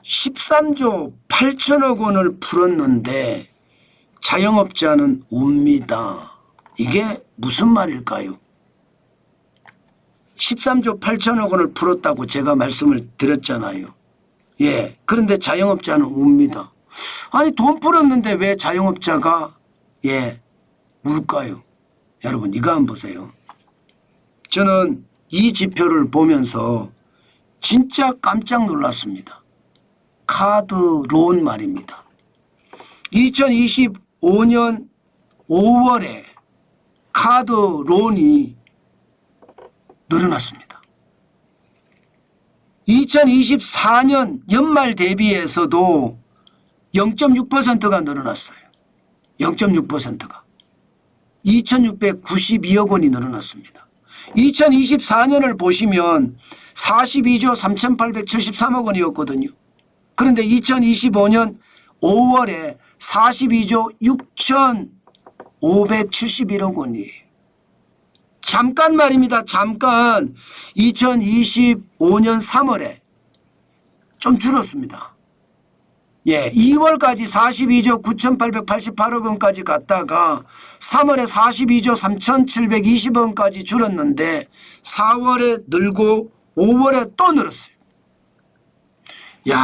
13조 8천억 원을 풀었는데 자영업자는 웁니다. 이게 무슨 말일까요? 13조 8천억 원을 풀었다고 제가 말씀을 드렸잖아요. 예. 그런데 자영업자는 웁니다. 아니 돈 풀었는데 왜 자영업자가 울까요? 여러분 이거 한번 보세요. 저는 이 지표를 보면서 진짜 깜짝 놀랐습니다. 카드론 말입니다. 2025년 5월에 카드론이 늘어났습니다. 2024년 연말 대비해서도 0.6%가 늘어났어요. 0.6%가. 2,692억 원이 늘어났습니다. 2024년을 보시면 42조 3,873억 원이었거든요. 그런데 2025년 5월에 42조 6,571억 원이에요. 잠깐 말입니다. 잠깐 2025년 3월에 좀 줄었습니다. 2월까지 42조 9,888억 원까지 갔다가 3월에 42조 3,720억 원까지 줄었는데 4월에 늘고 5월에 또 늘었어요.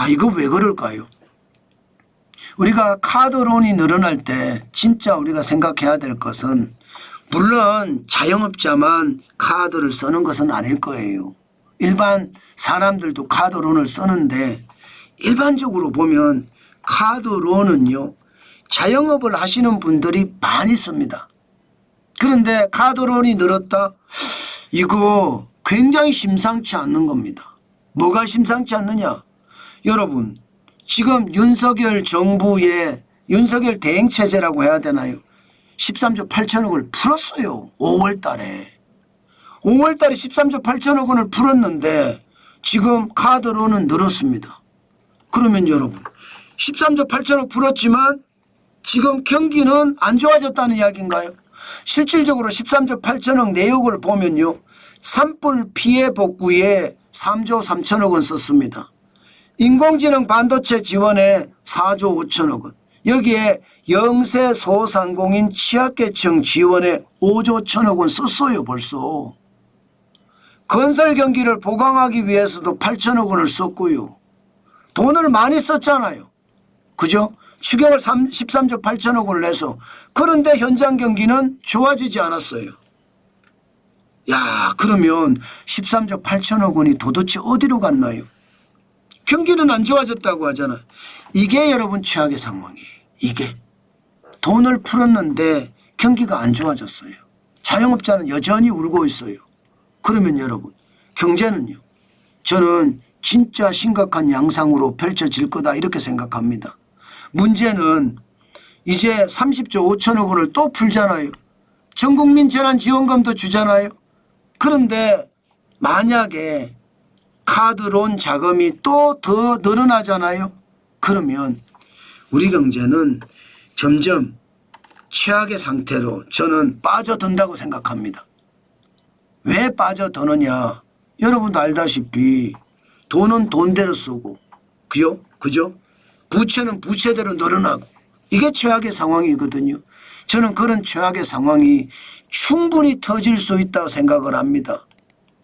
이거 왜 그럴까요? 우리가 카드론이 늘어날 때 진짜 우리가 생각해야 될 것은 물론 자영업자만 카드를 쓰는 것은 아닐 거예요. 일반 사람들도 카드론을 쓰는데 일반적으로 보면 카드론은요 자영업을 하시는 분들이 많이 씁니다. 그런데 카드론이 늘었다? 이거 굉장히 심상치 않는 겁니다. 뭐가 심상치 않느냐? 여러분 지금 윤석열 정부의 윤석열 대행체제라고 해야 되나요? 13조 8천억을 풀었어요. 5월 달에 13조 8천억 원을 풀었는데 지금 카드론은 늘었습니다. 그러면 여러분 13조 8천억 풀었지만 지금 경기는 안 좋아졌다는 이야기인가요? 실질적으로 13조 8천억 내역을 보면요. 산불 피해 복구에 3조 3천억 원 썼습니다. 인공지능 반도체 지원에 4조 5천억 원. 여기에 영세 소상공인 취약계층 지원에 5조 1천억 원 썼어요. 벌써. 건설 경기를 보강하기 위해서도 8천억 원을 썼고요. 돈을 많이 썼잖아요. 그죠? 추경을 13조 8천억 원을 내서. 그런데 현장 경기는 좋아지지 않았어요. 그러면 13조 8천억 원이 도대체 어디로 갔나요? 경기는 안 좋아졌다고 하잖아요. 이게 여러분 최악의 상황이에요. 이게. 돈을 풀었는데 경기가 안 좋아졌어요. 자영업자는 여전히 울고 있어요. 그러면 여러분 경제는요. 저는 진짜 심각한 양상으로 펼쳐질 거다 이렇게 생각합니다. 문제는 이제 30조 5천억 원을 또 풀잖아요. 전국민 재난지원금도 주잖아요. 그런데 만약에 카드론 자금이 또 더 늘어나잖아요. 그러면 우리 경제는 점점 최악의 상태로 저는 빠져든다고 생각합니다. 왜 빠져드느냐? 여러분도 알다시피 돈은 돈대로 쓰고 그죠? 부채는 부채대로 늘어나고 이게 최악의 상황이거든요. 저는 그런 최악의 상황이 충분히 터질 수 있다고 생각을 합니다.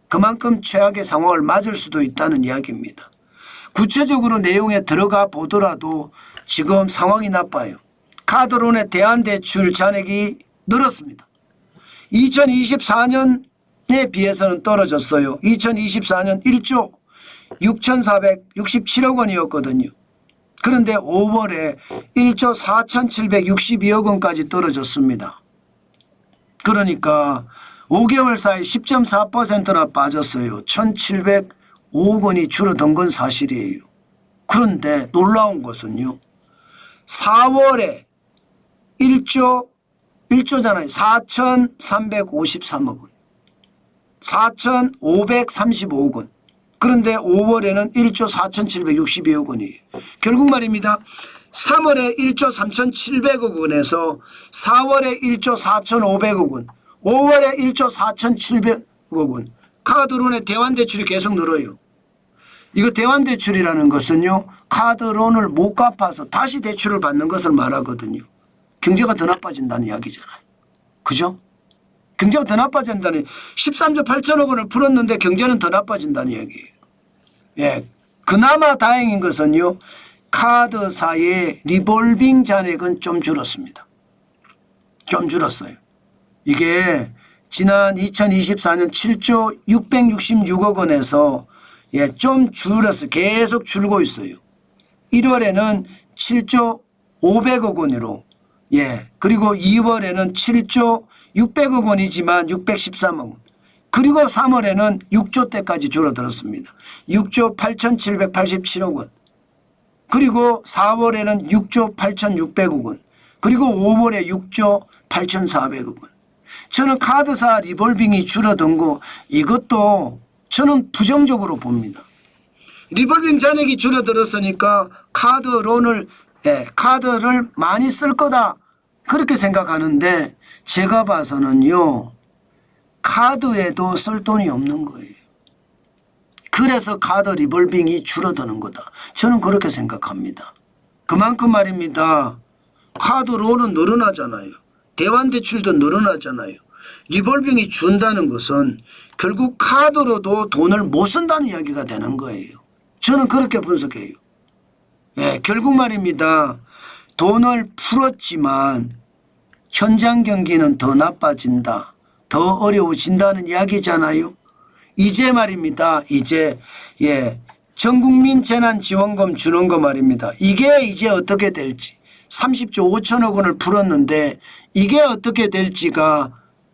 그만큼 최악의 상황을 맞을 수도 있다는 이야기입니다. 구체적으로 내용에 들어가 보더라도 지금 상황이 나빠요. 카드론의 대안대출 잔액이 늘었습니다. 2024년에 비해서는 떨어졌어요. 2024년 1조 6,467억 원이었거든요. 그런데 5월에 1조 4,762억 원까지 떨어졌습니다. 그러니까 5개월 사이 10.4%나 빠졌어요. 1,705억 원이 줄어든 건 사실이에요. 그런데 놀라운 것은요. 4월에 1조잖아요. 4,353억 원. 4,535억 원. 그런데 5월에는 1조 4,762억 원이에요. 결국 말입니다. 3월에 1조 3,700억 원에서 4월에 1조 4,500억 원. 5월에 1조 4,700억 원. 카드론의 대환대출이 계속 늘어요. 이거 대환대출이라는 것은요, 카드론을 못 갚아서 다시 대출을 받는 것을 말하거든요. 경제가 더 나빠진다는 이야기잖아요. 그죠? 경제가 더 나빠진다는, 13조 8천억 원을 풀었는데 경제는 더 나빠진다는 이야기예요. 예. 그나마 다행인 것은요, 카드사의 리볼빙 잔액은 좀 줄었습니다. 좀 줄었어요. 이게 지난 2024년 7조 666억 원에서 예, 좀 줄었어요. 계속 줄고 있어요. 1월에는 7조 500억 원으로 예, 그리고 2월에는 7조 600억 원이지만 613억 원. 그리고 3월에는 6조대까지 줄어들었습니다. 6조 8,787억 원. 그리고 4월에는 6조 8,600억 원. 그리고 5월에 6조 8,400억 원. 저는 카드사 리볼빙이 줄어든 거 이것도 저는 부정적으로 봅니다. 리볼빙 잔액이 줄어들었으니까 카드론을 카드를 많이 쓸 거다 그렇게 생각하는데 제가 봐서는요. 카드에도 쓸 돈이 없는 거예요. 그래서 카드 리볼빙이 줄어드는 거다. 저는 그렇게 생각합니다. 그만큼 말입니다. 카드론은 늘어나잖아요. 대환대출도 늘어나잖아요. 리볼빙이 준다는 것은 결국 카드로도 돈을 못 쓴다는 이야기가 되는 거예요. 저는 그렇게 분석해요. 예, 결국 말입니다. 돈을 풀었지만 현장 경기는 더 나빠진다. 더 어려워진다는 이야기잖아요. 이제 말입니다. 이제 예, 전국민 재난지원금 주는 거 말입니다. 이게 이제 어떻게 될지 30조 5천억 원을 풀었는데 이게 어떻게 될지가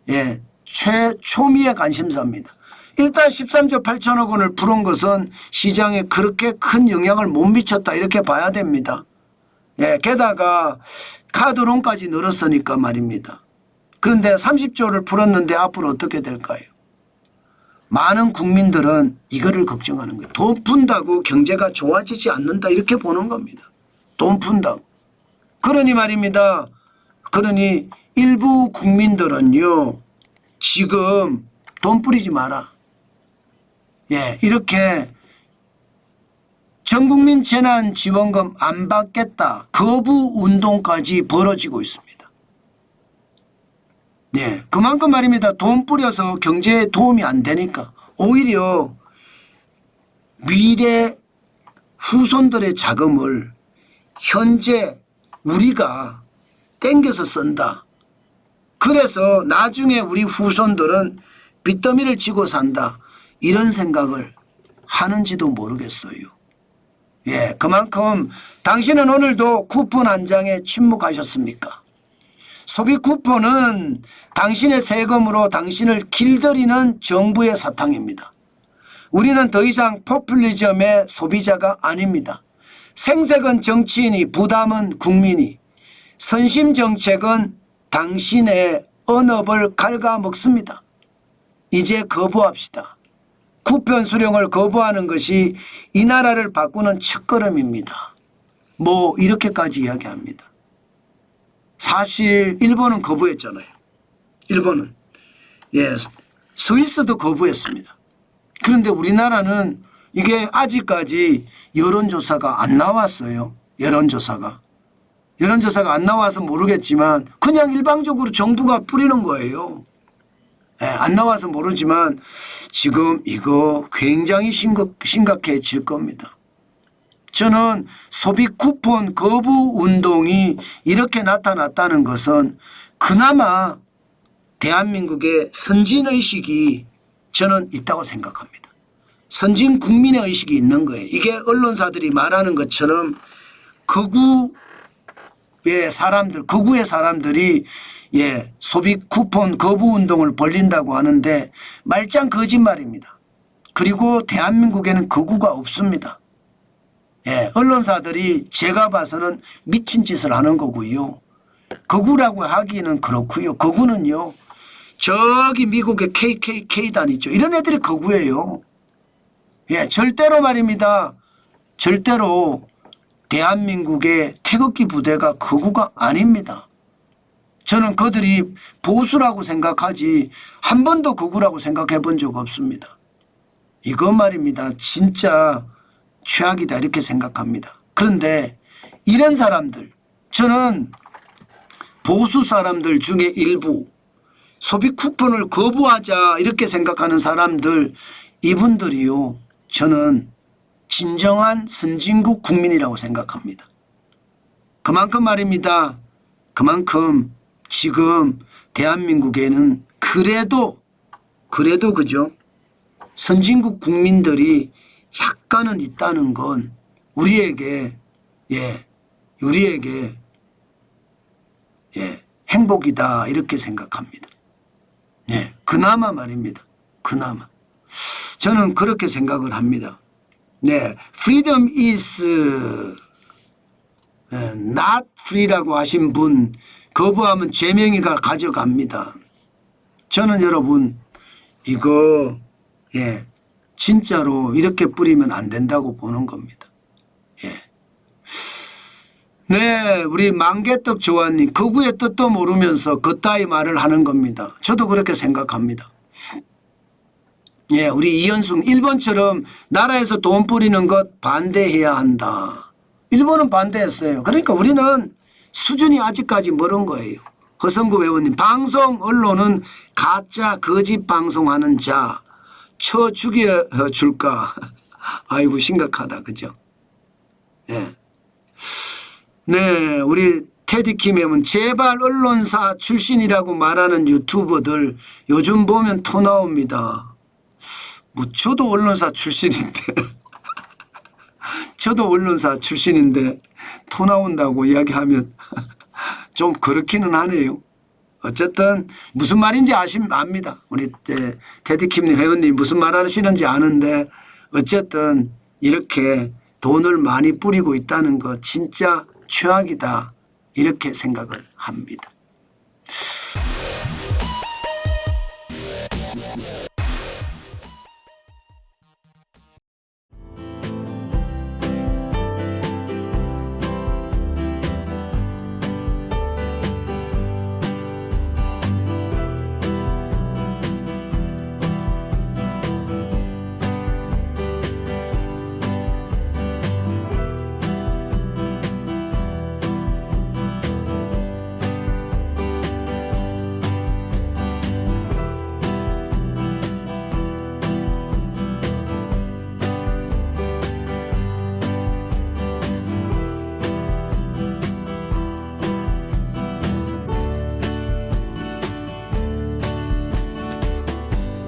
예, 초미의 관심사입니다. 일단 13조 8천억 원을 풀은 것은 시장에 그렇게 큰 영향을 못 미쳤다 이렇게 봐야 됩니다. 예, 게다가 카드론까지 늘었으니까 말입니다. 그런데 30조를 풀었는데 앞으로 어떻게 될까요? 많은 국민들은 이거를 걱정하는 거예요. 돈 푼다고 경제가 좋아지지 않는다 이렇게 보는 겁니다. 돈 푼다고. 그러니 말입니다. 그러니 일부 국민들은요. 지금 돈 뿌리지 마라. 예, 이렇게 전국민 재난지원금 안 받겠다. 거부 운동까지 벌어지고 있습니다. 예, 그만큼 말입니다. 돈 뿌려서 경제에 도움이 안 되니까 오히려 미래 후손들의 자금을 현재 우리가 땡겨서 쓴다. 그래서 나중에 우리 후손들은 빚더미를 지고 산다. 이런 생각을 하는지도 모르겠어요. 예, 그만큼 당신은 오늘도 쿠폰 한 장에 침묵하셨습니까? 소비 쿠폰은 당신의 세금으로 당신을 길들이는 정부의 사탕입니다. 우리는 더 이상 포퓰리즘의 소비자가 아닙니다. 생색은 정치인이, 부담은 국민이, 선심 정책은 당신의 언업을 갉아먹습니다. 이제 거부합시다. 쿠폰 수령을 거부하는 것이 이 나라를 바꾸는 첫걸음입니다. 뭐 이렇게까지 이야기합니다. 사실 일본은 거부했잖아요. 일본은. 예, 스위스도 거부했습니다. 그런데 우리나라는 이게 아직까지 여론조사가 안 나왔어요. 여론조사가 안 나와서 모르겠지만 그냥 일방적으로 정부가 뿌리는 거예요. 예, 안 나와서 모르지만 지금 이거 굉장히 심각해질 겁니다. 저는 소비 쿠폰 거부 운동이 이렇게 나타났다는 것은 그나마 대한민국의 선진의식이 저는 있다고 생각합니다. 선진 국민의 의식이 있는 거예요. 이게 언론사들이 말하는 것처럼 거구의 사람들이 예, 소비 쿠폰 거부 운동을 벌린다고 하는데 말짱 거짓말입니다. 그리고 대한민국에는 거구가 없습니다. 예, 언론사들이 제가 봐서는 미친 짓을 하는 거고요. 거구라고 하기는 그렇고요. 거구는요. 저기 미국의 KKK단 있죠. 이런 애들이 거구예요. 예, 절대로 말입니다. 절대로 대한민국의 태극기 부대가 거구가 아닙니다. 저는 그들이 보수라고 생각하지 한 번도 거구라고 생각해 본 적 없습니다. 이거 말입니다. 진짜 최악이다 이렇게 생각합니다. 그런데 이런 사람들, 저는 보수 사람들 중에 일부 소비 쿠폰을 거부하자 이렇게 생각하는 사람들, 이분들이요, 저는 진정한 선진국 국민이라고 생각합니다. 그만큼 말입니다. 그만큼 지금 대한민국에는 그래도 그죠? 선진국 국민들이 약간은 있다는 건 우리에게 행복이다 이렇게 생각합니다. 그나마 말입니다. 그나마. 저는 그렇게 생각을 합니다. freedom is not free라고 하신 분 거부하면 죄명이가 가져갑니다. 저는 여러분 이거 진짜로 이렇게 뿌리면 안 된다고 보는 겁니다. 우리 만개떡 조아님, 거구의 뜻도 모르면서 그따위 말을 하는 겁니다. 저도 그렇게 생각합니다. 우리 이현숙, 일본처럼 나라에서 돈 뿌리는 것 반대해야 한다. 일본은 반대했어요. 그러니까 우리는 수준이 아직까지 멀은 거예요. 허성구 회원님, 방송 언론은 가짜 거짓 방송하는 자 쳐 죽여줄까. 아이고 심각하다. 그죠? 우리 테디킴 회원, 제발 언론사 출신이라고 말하는 유튜버들 요즘 보면 토 나옵니다. 저도 언론사 출신인데 저도 언론사 출신인데 토 나온다고 이야기하면 좀 그렇기는 하네요. 어쨌든 무슨 말인지 압니다. 우리 테디킴 회원님 무슨 말 하시는지 아는데 어쨌든 이렇게 돈을 많이 뿌리고 있다는 거 진짜 최악이다 이렇게 생각을 합니다.